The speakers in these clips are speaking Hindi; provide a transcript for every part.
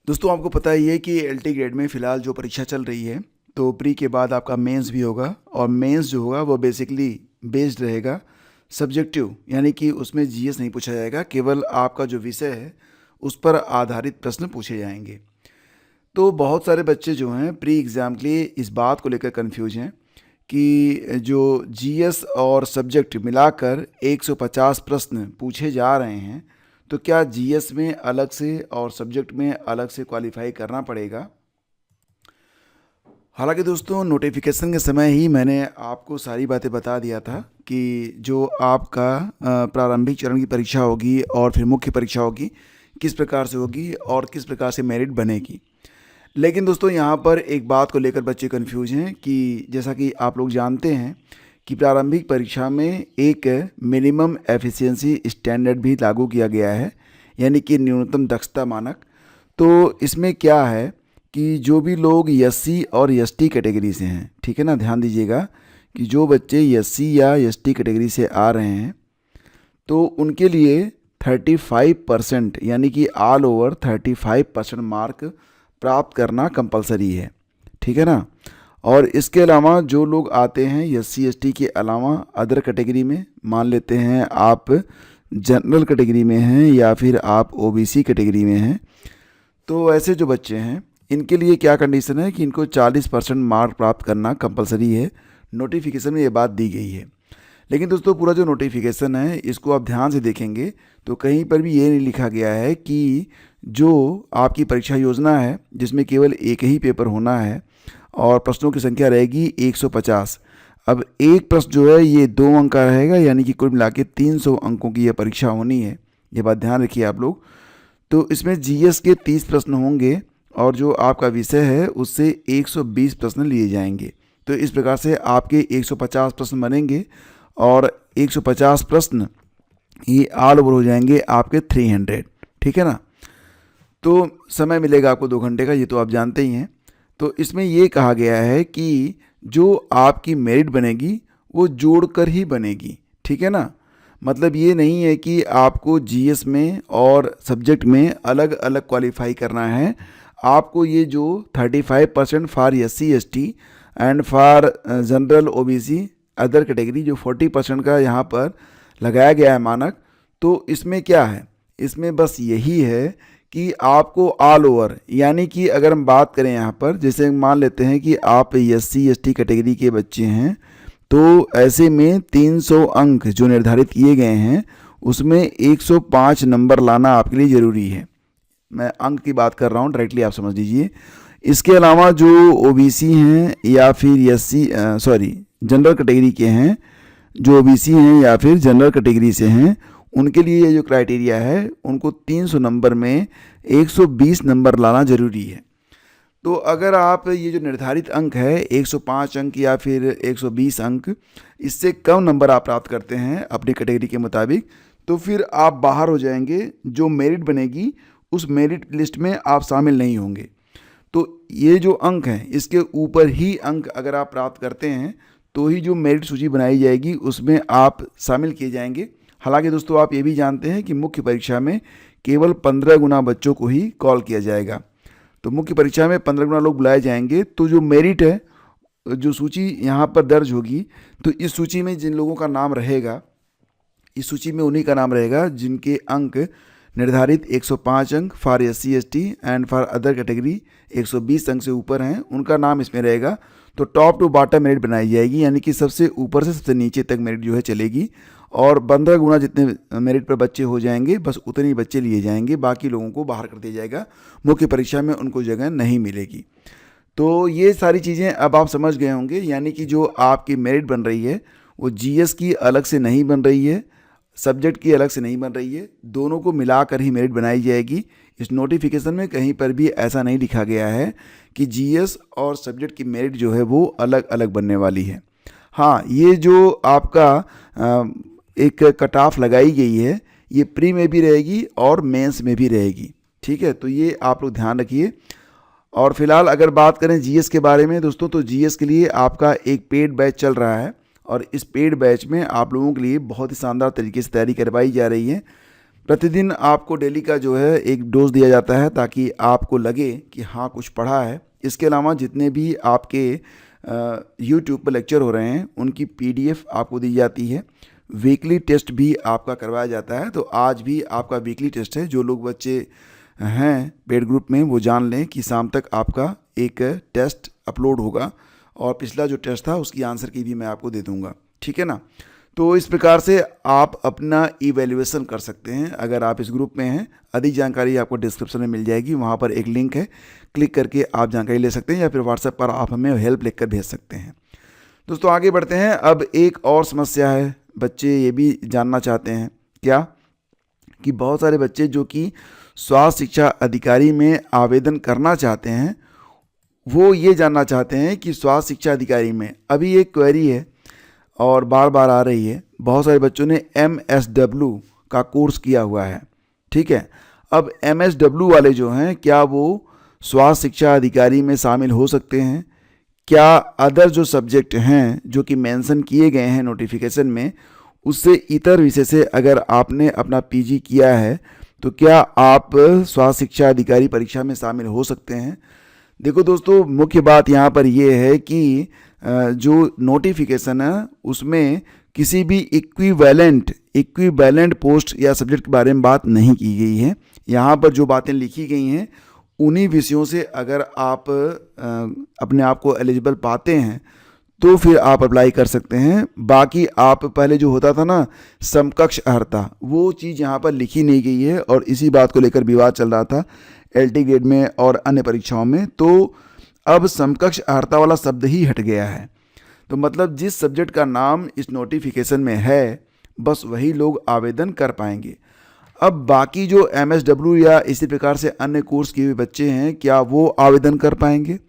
दोस्तों आपको पता ही है कि एलटी ग्रेड में फ़िलहाल जो परीक्षा चल रही है, तो प्री के बाद आपका मेंस भी होगा और मेंस जो होगा वो बेसिकली बेस्ड रहेगा सब्जेक्टिव, यानी कि उसमें जीएस नहीं पूछा जाएगा, केवल आपका जो विषय है उस पर आधारित प्रश्न पूछे जाएंगे। तो बहुत सारे बच्चे जो हैं प्री एग्ज़ाम के लिए इस बात को लेकर कन्फ्यूज हैं कि जो जीएस और सब्जेक्ट मिलाकर 150 प्रश्न पूछे जा रहे हैं, तो क्या जीएस में अलग से और सब्जेक्ट में अलग से क्वालिफाई करना पड़ेगा। हालांकि दोस्तों नोटिफिकेशन के समय ही मैंने आपको सारी बातें बता दिया था कि जो आपका प्रारंभिक चरण की परीक्षा होगी और फिर मुख्य परीक्षा होगी किस प्रकार से होगी और किस प्रकार से मेरिट बनेगी। लेकिन दोस्तों यहाँ पर एक बात को लेकर बच्चे कंफ्यूज हैं कि जैसा कि आप लोग जानते हैं कि प्रारंभिक परीक्षा में एक मिनिमम एफिशिएंसी स्टैंडर्ड भी लागू किया गया है, यानी कि न्यूनतम दक्षता मानक। तो इसमें क्या है कि जो भी लोग एससी और एसटी कैटेगरी से हैं, ठीक है ना, ध्यान दीजिएगा कि जो बच्चे एससी या एसटी कैटेगरी से आ रहे हैं तो उनके लिए 35% यानी कि ऑल ओवर 35% मार्क प्राप्त करना कंपलसरी है, ठीक है ना। और इसके अलावा जो लोग आते हैं एससी एसटी के अलावा अदर कैटेगरी में, मान लेते हैं आप जनरल कैटेगरी में हैं या फिर आप ओबीसी कैटेगरी में हैं, तो ऐसे जो बच्चे हैं इनके लिए क्या कंडीशन है कि इनको 40% मार्क प्राप्त करना कंपलसरी है। नोटिफिकेशन में ये बात दी गई है। लेकिन दोस्तों पूरा जो नोटिफिकेशन है इसको आप ध्यान से देखेंगे तो कहीं पर भी ये नहीं लिखा गया है कि जो आपकी परीक्षा योजना है जिसमें केवल एक ही पेपर होना है और प्रश्नों की संख्या रहेगी 150। अब एक प्रश्न जो है ये 2 अंक का रहेगा, यानी कि कुल मिला के 300 अंकों की यह परीक्षा होनी है। ये बात ध्यान रखिए आप लोग। तो इसमें जीएस के 30 प्रश्न होंगे और जो आपका विषय है उससे 120 प्रश्न लिए जाएंगे। तो इस प्रकार से आपके 150 प्रश्न बनेंगे और 150 प्रश्न ये ऑल ओवर हो जाएंगे आपके 300, ठीक है ना। तो समय मिलेगा आपको 2 घंटे का, ये तो आप जानते ही हैं। तो इसमें ये कहा गया है कि जो आपकी मेरिट बनेगी वो जोड़कर ही बनेगी, ठीक है ना। मतलब ये नहीं है कि आपको जीएस में और सब्जेक्ट में अलग अलग क्वालिफाई करना है। आपको ये जो 35% for SC ST and for general OBC other category जो 40% का यहाँ पर लगाया गया है मानक, तो इसमें क्या है, इसमें बस यही है कि आपको ऑल ओवर, यानी कि अगर हम बात करें यहाँ पर, जैसे मान लेते हैं कि आप एससी एसटी कैटेगरी के बच्चे हैं, तो ऐसे में 300 अंक जो निर्धारित किए गए हैं उसमें 105 नंबर लाना आपके लिए ज़रूरी है। मैं अंक की बात कर रहा हूँ, डायरेक्टली आप समझ लीजिए। इसके अलावा जो ओबीसी हैं या फिर एससी जनरल कैटेगरी के हैं, जो ओबीसी हैं या फिर जनरल कैटेगरी से हैं, उनके लिए जो क्राइटेरिया है उनको 300 नंबर में 120 नंबर लाना ज़रूरी है। तो अगर आप ये जो निर्धारित अंक है 105 अंक या फिर 120 अंक, इससे कम नंबर आप प्राप्त करते हैं अपनी कैटेगरी के मुताबिक, तो फिर आप बाहर हो जाएंगे। जो मेरिट बनेगी उस मेरिट लिस्ट में आप शामिल नहीं होंगे। तो ये जो अंक हैं इसके ऊपर ही अंक अगर आप प्राप्त करते हैं तो ही जो मेरिट सूची बनाई जाएगी उसमें आप शामिल किए जाएंगे। हालांकि दोस्तों आप ये भी जानते हैं कि मुख्य परीक्षा में केवल 15 गुना बच्चों को ही कॉल किया जाएगा। तो मुख्य परीक्षा में 15 गुना लोग बुलाए जाएंगे, तो जो मेरिट है, जो सूची यहाँ पर दर्ज होगी, तो इस सूची में जिन लोगों का नाम रहेगा, इस सूची में उन्हीं का नाम रहेगा जिनके अंक निर्धारित 105 अंक for SC ST and for other category 120 अंक से ऊपर हैं, उनका नाम इसमें रहेगा। तो टॉप टू बॉटम मेरिट बनाई जाएगी, यानी कि सबसे ऊपर से सबसे नीचे तक मेरिट जो है चलेगी। और 15 गुना जितने मेरिट पर बच्चे हो जाएंगे बस उतने ही बच्चे लिए जाएंगे, बाकी लोगों को बाहर कर दिया जाएगा, मुख्य परीक्षा में उनको जगह नहीं मिलेगी। तो ये सारी चीज़ें अब आप समझ गए होंगे, यानी कि जो आपकी मेरिट बन रही है वो जीएस की अलग से नहीं बन रही है, सब्जेक्ट की अलग से नहीं बन रही है, दोनों को मिलाकर ही मेरिट बनाई जाएगी। इस नोटिफिकेशन में कहीं पर भी ऐसा नहीं लिखा गया है कि जीएस और सब्जेक्ट की मेरिट जो है वो अलग अलग बनने वाली है। हाँ, ये जो आपका एक कट ऑफ लगाई गई है ये प्री में भी रहेगी और मेंस में भी रहेगी, ठीक है। तो ये आप लोग ध्यान रखिए। और फिलहाल अगर बात करें जीएस के बारे में दोस्तों, तो जीएस के लिए आपका एक पेड बैच चल रहा है और इस पेड बैच में आप लोगों के लिए बहुत ही शानदार तरीके से तैयारी करवाई जा रही है। प्रतिदिन आपको डेली का जो है एक डोज दिया जाता है ताकि आपको लगे कि हाँ कुछ पढ़ा है। इसके अलावा जितने भी आपके यूट्यूब पर लेक्चर हो रहे हैं उनकी पीडीएफ आपको दी जाती है। वीकली टेस्ट भी आपका करवाया जाता है। तो आज भी आपका वीकली टेस्ट है। जो लोग बच्चे हैं पेड ग्रुप में वो जान लें कि शाम तक आपका एक टेस्ट अपलोड होगा और पिछला जो टेस्ट था उसकी आंसर की भी मैं आपको दे दूंगा, ठीक है ना। तो इस प्रकार से आप अपना इवैल्यूएशन कर सकते हैं अगर आप इस ग्रुप में हैं। अधिक जानकारी आपको डिस्क्रिप्शन में मिल जाएगी, वहाँ पर एक लिंक है, क्लिक करके आप जानकारी ले सकते हैं या फिर व्हाट्सएप पर आप हमें हेल्प लिख कर भेज सकते हैं। दोस्तों आगे बढ़ते हैं। अब एक और समस्या है, बच्चे ये भी जानना चाहते हैं क्या कि बहुत सारे बच्चे जो कि स्वास्थ्य शिक्षा अधिकारी में आवेदन करना चाहते हैं वो ये जानना चाहते हैं कि स्वास्थ्य शिक्षा अधिकारी में अभी एक क्वेरी है और बार बार आ रही है। बहुत सारे बच्चों ने MSW का कोर्स किया हुआ है, ठीक है। अब MSW वाले जो हैं क्या वो स्वास्थ्य शिक्षा अधिकारी में शामिल हो सकते हैं? क्या अदर जो सब्जेक्ट हैं जो कि मेंशन किए गए हैं नोटिफिकेशन में उससे इतर विषय से अगर आपने अपना PG किया है तो क्या आप स्वास्थ्य शिक्षा अधिकारी परीक्षा में शामिल हो सकते हैं? देखो दोस्तों, मुख्य बात यहाँ पर यह है कि जो नोटिफिकेशन है उसमें किसी भी इक्विवेलेंट पोस्ट या सब्जेक्ट के बारे में बात नहीं की गई है। यहाँ पर जो बातें लिखी गई हैं उन्हीं विषयों से अगर आप अपने आप को एलिजिबल पाते हैं तो फिर आप अप्लाई कर सकते हैं। बाकी आप पहले जो होता था ना समकक्ष अर्हता, वो चीज़ यहाँ पर लिखी नहीं गई है और इसी बात को लेकर विवाद चल रहा था LT ग्रेड में और अन्य परीक्षाओं में। तो अब समकक्ष अर्हता वाला शब्द ही हट गया है। तो मतलब जिस सब्जेक्ट का नाम इस नोटिफिकेशन में है बस वही लोग आवेदन कर पाएंगे। अब बाकी जो MSW या इसी प्रकार से अन्य कोर्स किए हुए बच्चे हैं क्या वो आवेदन कर पाएंगे?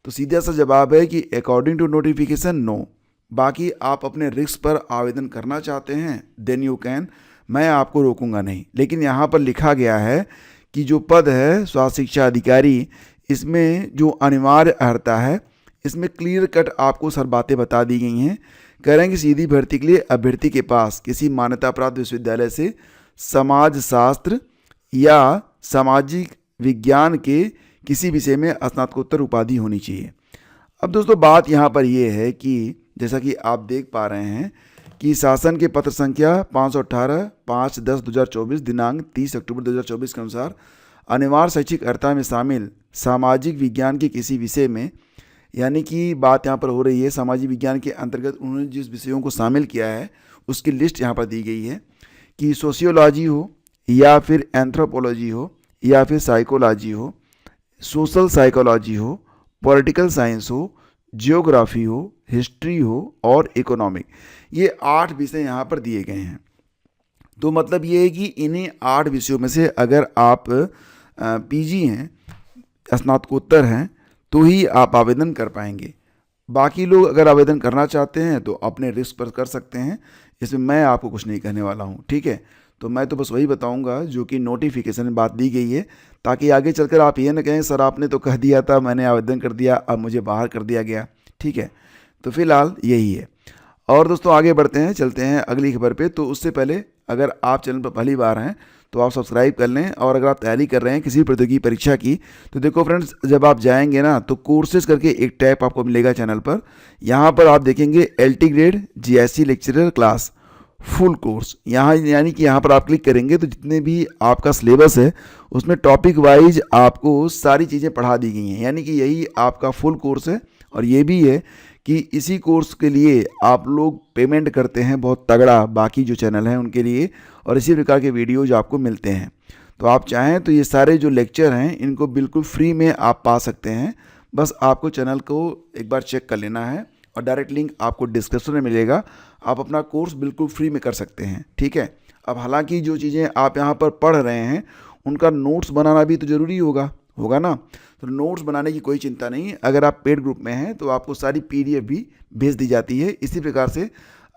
तो सीधा सा जवाब है कि अकॉर्डिंग टू नोटिफिकेशन नो। बाकी आप अपने रिस्क पर आवेदन करना चाहते हैं देन यू कैन, मैं आपको रोकूंगा नहीं। लेकिन यहाँ पर लिखा गया है कि जो पद है स्वास्थ्य शिक्षा अधिकारी, इसमें जो अनिवार्य अर्हता है इसमें क्लियर कट आपको सर बातें बता दी गई हैं। कह रहे हैं कि सीधी भर्ती के लिए अभ्यर्थी के पास किसी मान्यता प्राप्त विश्वविद्यालय से समाज शास्त्र या सामाजिक विज्ञान के किसी विषय में स्नातकोत्तर उपाधि होनी चाहिए। अब दोस्तों बात यहाँ पर यह है कि जैसा कि आप देख पा रहे हैं कि शासन के पत्र संख्या 518 5/10/2024 दिनांक 30 अक्टूबर 2024 के अनुसार अनिवार्य शैक्षिक अर्हता में शामिल सामाजिक विज्ञान के किसी विषय में, यानी कि बात यहाँ पर हो रही है सामाजिक विज्ञान के अंतर्गत उन्होंने जिस विषयों को शामिल किया है उसकी लिस्ट यहाँ पर दी गई है कि सोशियोलॉजी हो या फिर एंथ्रोपोलॉजी हो या फिर साइकोलॉजी हो, सोशल साइकोलॉजी हो, पॉलिटिकल साइंस हो, जियोग्राफी हो, हिस्ट्री हो और इकोनॉमिक, ये 8 विषय यहाँ पर दिए गए हैं। तो मतलब ये है कि इन्हीं 8 विषयों में से अगर आप PG हैं, स्नातकोत्तर हैं, तो ही आप आवेदन कर पाएंगे। बाकी लोग अगर आवेदन करना चाहते हैं तो अपने रिस्क पर कर सकते हैं, इसमें मैं आपको कुछ नहीं कहने वाला हूँ, ठीक है। तो मैं तो बस वही बताऊंगा जो कि नोटिफिकेशन में बात दी गई है, ताकि आगे चलकर आप ये ना कहें सर आपने तो कह दिया था, मैंने आवेदन कर दिया, अब मुझे बाहर कर दिया गया, ठीक है। तो फिलहाल यही है। और दोस्तों आगे बढ़ते हैं, चलते हैं अगली खबर पे। तो उससे पहले अगर आप चैनल पर पहली बार हैं तो आप सब्सक्राइब कर लें, और अगर आप तैयारी कर रहे हैं किसी प्रतियोगी परीक्षा की तो देखो फ्रेंड्स, जब आप जाएंगे ना तो कोर्सेज करके एक टैब आपको मिलेगा चैनल पर। यहाँ पर आप देखेंगे LT grade GIC lecturer class full course, यहाँ यानी कि यहाँ पर आप क्लिक करेंगे तो जितने भी आपका सिलेबस है उसमें टॉपिक वाइज आपको सारी चीज़ें पढ़ा दी गई हैं, यानी कि यही आपका फुल कोर्स है। और ये भी है कि इसी कोर्स के लिए आप लोग पेमेंट करते हैं बहुत तगड़ा बाकी जो चैनल हैं उनके लिए, और इसी प्रकार के वीडियोज आपको मिलते हैं। तो आप चाहें तो ये सारे जो लेक्चर हैं इनको बिल्कुल फ्री में आप पा सकते हैं। बस आपको चैनल को एक बार चेक कर लेना है और डायरेक्ट लिंक आपको डिस्क्रिप्शन में मिलेगा, आप अपना कोर्स बिल्कुल फ्री में कर सकते हैं, ठीक है। अब हालांकि जो चीज़ें आप यहाँ पर पढ़ रहे हैं उनका नोट्स बनाना भी तो ज़रूरी होगा ना। तो नोट्स बनाने की कोई चिंता नहीं, अगर आप पेड ग्रुप में हैं तो आपको सारी PDF भी भेज दी जाती है। इसी प्रकार से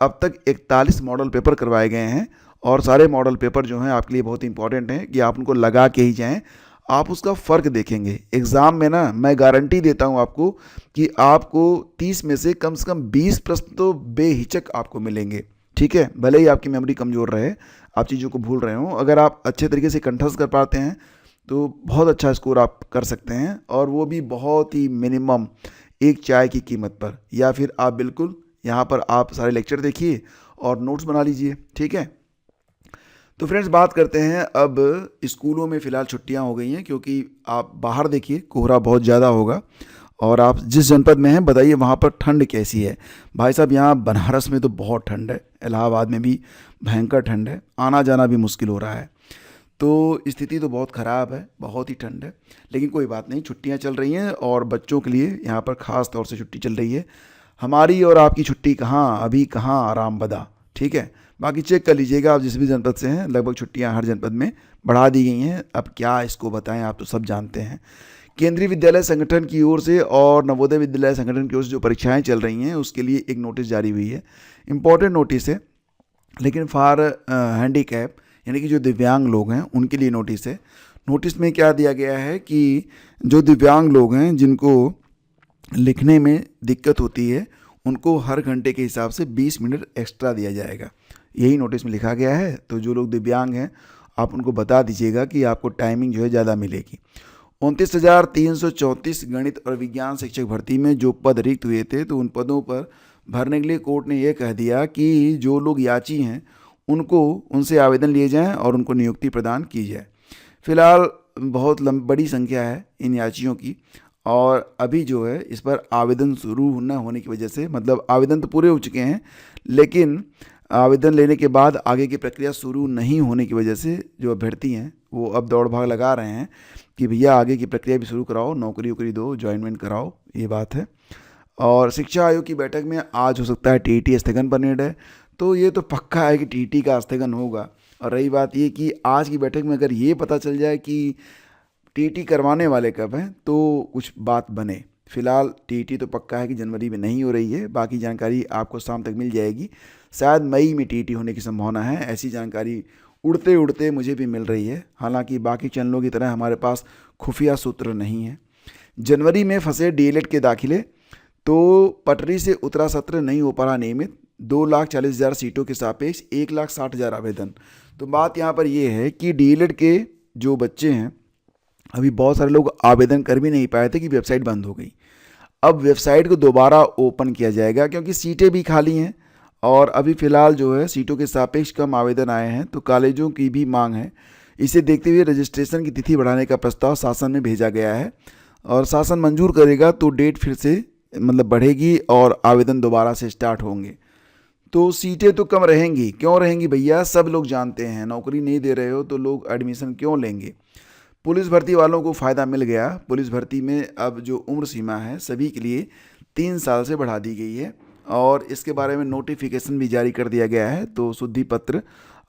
अब तक 41 मॉडल पेपर करवाए गए हैं, और सारे मॉडल पेपर जो हैं आपके लिए बहुत इंपॉर्टेंट हैं कि आप उनको लगा के ही जाएं, आप उसका फ़र्क देखेंगे एग्ज़ाम में ना। मैं गारंटी देता हूं आपको कि आपको 30 में से कम 20 प्रश्न तो बेहिचक आपको मिलेंगे, ठीक है, भले ही आपकी मेमोरी कमज़ोर रहे, आप चीज़ों को भूल रहे हों, अगर आप अच्छे तरीके से कंठस्थ कर पाते हैं तो बहुत अच्छा स्कोर आप कर सकते हैं, और वो भी बहुत ही मिनिमम एक चाय की कीमत पर। या फिर आप बिल्कुल यहाँ पर आप सारे लेक्चर देखिए और नोट्स बना लीजिए, ठीक है। तो फ्रेंड्स, बात करते हैं अब, स्कूलों में फ़िलहाल छुट्टियां हो गई हैं, क्योंकि आप बाहर देखिए कोहरा बहुत ज़्यादा होगा। और आप जिस जनपद में हैं बताइए वहाँ पर ठंड कैसी है। भाई साहब, यहाँ बनारस में तो बहुत ठंड है, इलाहाबाद में भी भयंकर ठंड है, आना जाना भी मुश्किल हो रहा है। तो स्थिति तो बहुत ख़राब है, बहुत ही ठंड है। लेकिन कोई बात नहीं, छुट्टियां चल रही हैं और बच्चों के लिए यहाँ पर ख़ास तौर से छुट्टी चल रही है। हमारी और आपकी छुट्टी कहाँ, अभी कहाँ आराम बदा, ठीक है। बाकी चेक कर लीजिएगा, आप जिस भी जनपद से हैं, लगभग छुट्टियां हर जनपद में बढ़ा दी गई हैं। अब क्या इसको बताएं, आप तो सब जानते हैं। केंद्रीय विद्यालय संगठन की ओर से और नवोदय विद्यालय संगठन की ओर से जो परीक्षाएं चल रही हैं उसके लिए एक नोटिस जारी हुई है। इम्पॉर्टेंट नोटिस है, लेकिन फॉर हैंडीकैप यानी कि जो दिव्यांग लोग हैं उनके लिए नोटिस है। नोटिस में क्या दिया गया है कि जो दिव्यांग लोग हैं जिनको लिखने में दिक्कत होती है, उनको हर घंटे के हिसाब से 20 मिनट एक्स्ट्रा दिया जाएगा। यही नोटिस में लिखा गया है। तो जो लोग दिव्यांग हैं आप उनको बता दीजिएगा कि आपको टाइमिंग जो है ज़्यादा मिलेगी। 29,334 गणित और विज्ञान शिक्षक भर्ती में जो पद रिक्त हुए थे, तो उन पदों पर भरने के लिए कोर्ट ने यह कह दिया कि जो लोग याची हैं उनसे आवेदन लिए जाएं और उनको नियुक्ति प्रदान की जाए। फिलहाल बहुत बड़ी संख्या है इन याचियों की, और अभी जो है इस पर आवेदन शुरू न होने की वजह से, मतलब आवेदन तो पूरे हो चुके हैं, लेकिन आवेदन लेने के बाद आगे की प्रक्रिया शुरू नहीं होने की वजह से जो अभ्यर्थी हैं वो अब दौड़ भाग लगा रहे हैं कि भैया आगे की प्रक्रिया भी शुरू कराओ, नौकरी वोकरी दो, जॉइनमेंट कराओ, ये बात है। और शिक्षा आयोग की बैठक में आज हो सकता है टीईटी स्थगन पर निर्णय। तो ये तो पक्का है कि टीईटी का स्थगन होगा। और रही बात ये कि आज की बैठक में अगर ये पता चल जाए कि टीईटी करवाने वाले कब हैं तो कुछ बात बने। फिलहाल टीईटी तो पक्का है कि जनवरी में नहीं हो रही है, बाकी जानकारी आपको शाम तक मिल जाएगी। शायद मई में टीईटी होने की संभावना है, ऐसी जानकारी उड़ते उड़ते मुझे भी मिल रही है। हालांकि बाकी चैनलों की तरह हमारे पास खुफिया सूत्र नहीं है। जनवरी में फंसे डीएलएड के दाखिले, तो पटरी से उतरा सत्र नहीं हो पा रहा नियमित। 2,40,000 सीटों के सापेक्ष 1,60,000 आवेदन। तो बात यहाँ पर यह है कि डीएलएड के जो बच्चे हैं, अभी बहुत सारे लोग आवेदन कर भी नहीं पाए थे कि वेबसाइट बंद हो गई। अब वेबसाइट को दोबारा ओपन किया जाएगा क्योंकि सीटें भी खाली हैं, और अभी फ़िलहाल जो है सीटों के सापेक्ष कम आवेदन आए हैं, तो कॉलेजों की भी मांग है। इसे देखते हुए रजिस्ट्रेशन की तिथि बढ़ाने का प्रस्ताव शासन में भेजा गया है, और शासन मंजूर करेगा तो डेट फिर से मतलब बढ़ेगी और आवेदन दोबारा से स्टार्ट होंगे। तो सीटें तो कम रहेंगी, क्यों रहेंगी भैया, सब लोग जानते हैं। नौकरी नहीं दे रहे हो तो लोग एडमिशन क्यों लेंगे। पुलिस भर्ती वालों को फ़ायदा मिल गया। पुलिस भर्ती में अब जो उम्र सीमा है सभी के लिए 3 साल से बढ़ा दी गई है, और इसके बारे में नोटिफिकेशन भी जारी कर दिया गया है। तो शुद्धि पत्र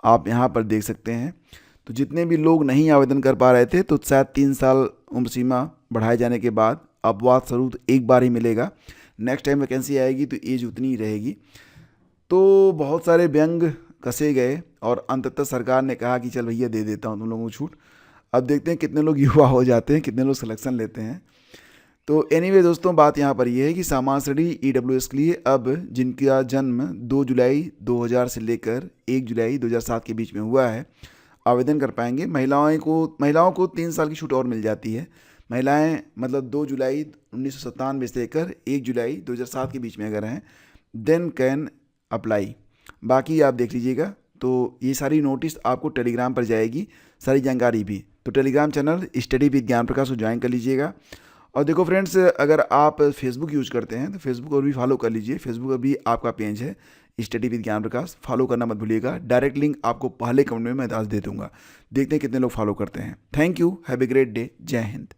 आप यहाँ पर देख सकते हैं। तो जितने भी लोग नहीं आवेदन कर पा रहे थे, तो शायद 3 साल उम्र सीमा बढ़ाए जाने के बाद अपवाद स्वरूप एक बार ही मिलेगा। नेक्स्ट टाइम वैकेंसी आएगी तो एज उतनी ही रहेगी। तो बहुत सारे व्यंग कसे गए और अंततः सरकार ने कहा कि चल भैया दे देता हूँ तुम लोगों को छूट। अब देखते हैं कितने लोग युवा हो जाते हैं, कितने लोग सिलेक्शन लेते हैं। तो एनीवे दोस्तों, बात यहाँ पर यह है कि सामान्य श्रेणी ईडब्ल्यूएस के लिए अब जिनका जन्म 2 जुलाई 2000 से लेकर 1 जुलाई 2007 के बीच में हुआ है, आवेदन कर पाएंगे। महिलाओं को 3 साल की छूट और मिल जाती है। महिलाएं मतलब 2 जुलाई 1997 से लेकर 1 जुलाई 2007 के बीच में अगर हैं, देन कैन अप्लाई। बाकी आप देख लीजिएगा। तो ये सारी नोटिस आपको टेलीग्राम पर जाएगी, सारी जानकारी भी। तो टेलीग्राम चैनल स्टडी विद ज्ञान प्रकाश को ज्वाइन कर लीजिएगा। और देखो फ्रेंड्स, अगर आप फेसबुक यूज़ करते हैं तो फेसबुक पर भी फॉलो कर लीजिए। फेसबुक पर भी आपका पेज है स्टडी विद ज्ञान प्रकाश, फॉलो करना मत भूलिएगा। डायरेक्ट लिंक आपको पहले कमेंट में मैं दे दूंगा। देखते हैं कितने लोग फॉलो करते हैं। Thank you, have a great day, जय हिंद।